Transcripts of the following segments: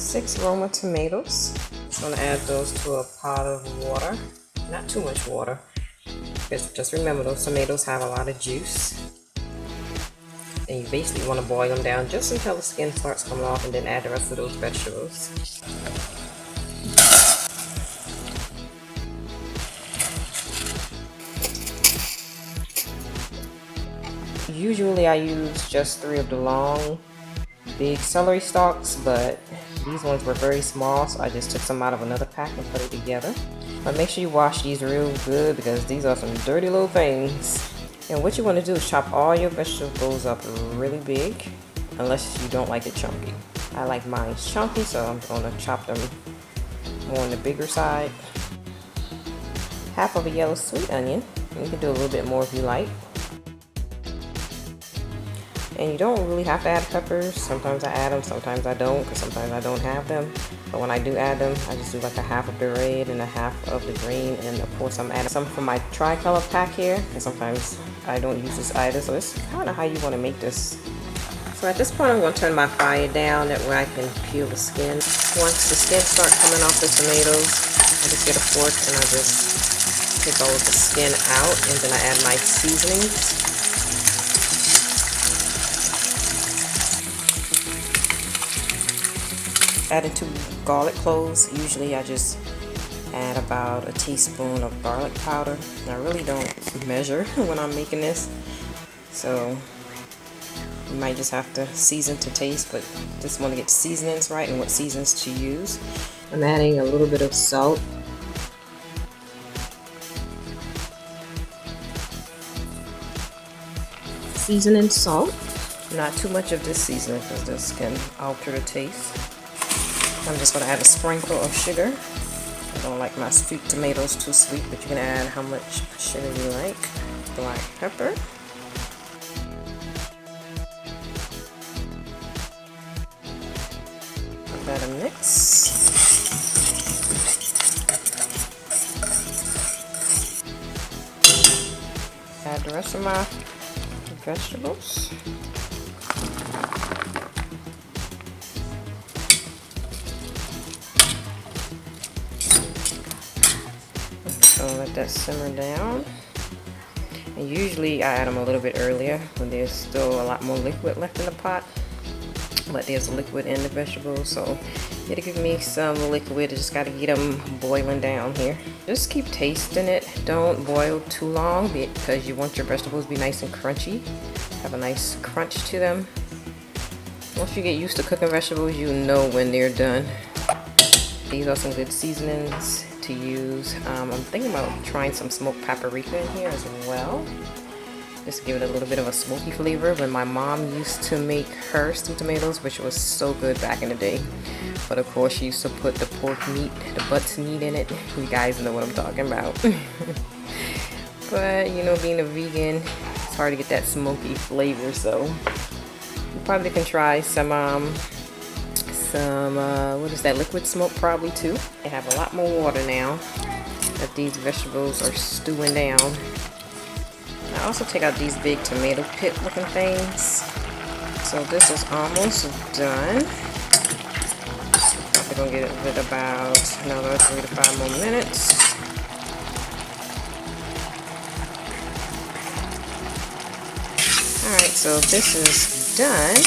6 Roma tomatoes. Just want to add those to a pot of water. Not too much water. Just remember, those tomatoes have a lot of juice. And you basically want to boil them down just until the skin starts coming off, and then add the rest of those vegetables. Usually I use just 3 of the long, big celery stalks, but these ones were very small, so I just took some out of another pack and put it together. But make sure you wash these real good because these are some dirty little things. And what you want to do is chop all your vegetables up really big, unless you don't like it chunky. I like mine chunky, so I'm going to chop them more on the bigger side. Half of a yellow sweet onion. You can do a little bit more if you like. And you don't really have to add peppers. Sometimes I add them, sometimes I don't, because sometimes I don't have them. But when I do add them, I just do like a half of the red and a half of the green. And of course I'm adding some from my tricolor pack here. And sometimes I don't use this either. So it's kind of how you want to make this. So at this point I'm going to turn my fire down that way I can peel the skin. Once the skin starts coming off the tomatoes, I just get a fork and I just take all of the skin out. And then I add my seasonings. Adding 2 garlic cloves. Usually I just add about a teaspoon of garlic powder. And I really don't measure when I'm making this, so you might just have to season to taste, but just want to get the seasonings right and what seasons to use. I'm adding a little bit of salt. Seasoning salt. Not too much of this seasoning because this can alter the taste. I'm just going to add a sprinkle of sugar. I don't like my sweet tomatoes too sweet, but you can add how much sugar you like. Black pepper. Give that a mix. Add the rest of my vegetables. So let that simmer down. And usually I add them a little bit earlier when there's still a lot more liquid left in the pot. But there's liquid in the vegetables, so it'll give me some liquid. I just gotta get them boiling down here. Just keep tasting it. Don't boil too long because you want your vegetables to be nice and crunchy. Have a nice crunch to them. Once you get used to cooking vegetables, you know when they're done. These are some good seasonings to use. I'm thinking about trying some smoked paprika in here as well. Just give it a little bit of a smoky flavor. When my mom used to make her stewed tomatoes, which was so good back in the day. But of course she used to put the pork meat, the butts meat in it. You guys know what I'm talking about. But you know, being a vegan, it's hard to get that smoky flavor, so you probably can try some what is that, liquid smoke probably too. They have a lot more water now that these vegetables are stewing down. I also take out these big tomato pit looking things. So this is almost done. Probably gonna give it about another 3 to 5 more minutes. Alright, so this is done.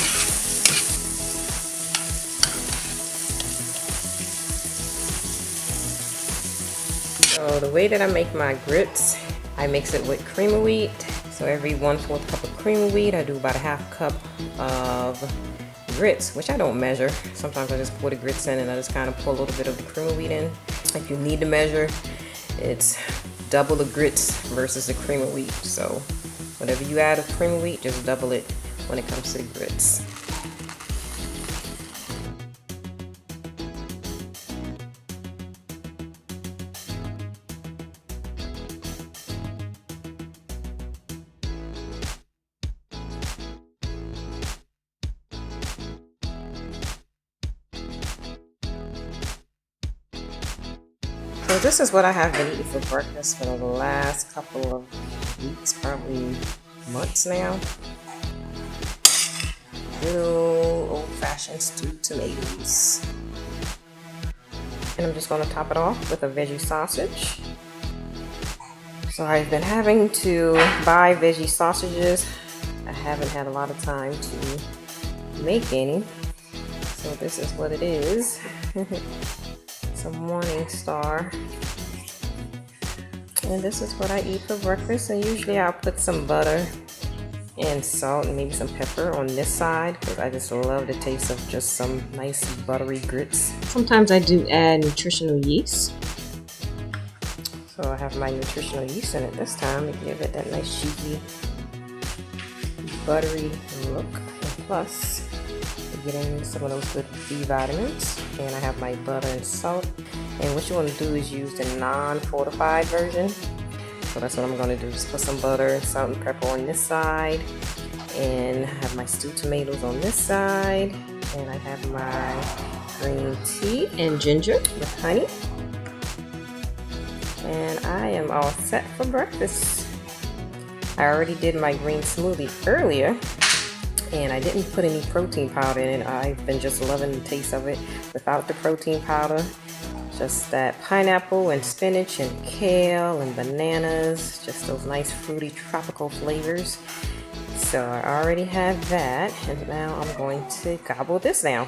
So the way that I make my grits, I mix it with cream of wheat. So every 1/4 cup of cream of wheat, I do about a half cup of grits, which I don't measure. Sometimes I just pour the grits in and I just kind of pour a little bit of the cream of wheat in. If you need to measure, it's double the grits versus the cream of wheat. So whatever you add of cream of wheat, just double it when it comes to the grits. So this is what I have been eating for breakfast for the last couple of weeks, probably months now. Good old-fashioned stewed tomatoes. And I'm just going to top it off with a veggie sausage. So I've been having to buy veggie sausages. I haven't had a lot of time to make any. So this is what it is. It's a Morning Star. And this is what I eat for breakfast. And usually I'll put some butter and salt and maybe some pepper on this side because I just love the taste of just some nice buttery grits. Sometimes I do add nutritional yeast. So I have my nutritional yeast in it this time to give it that nice cheesy buttery look. And plus, getting some of those good B vitamins. And I have my butter and salt. And what you want to do is use the non-fortified version. So that's what I'm going to do. Just put some butter, salt, and pepper on this side. And I have my stewed tomatoes on this side. And I have my green tea and ginger with honey. And I am all set for breakfast. I already did my green smoothie earlier. And I didn't put any protein powder in it. I've been just loving the taste of it without the protein powder. Just that pineapple and spinach and kale and bananas. Just those nice fruity tropical flavors. So I already have that. And now I'm going to gobble this down.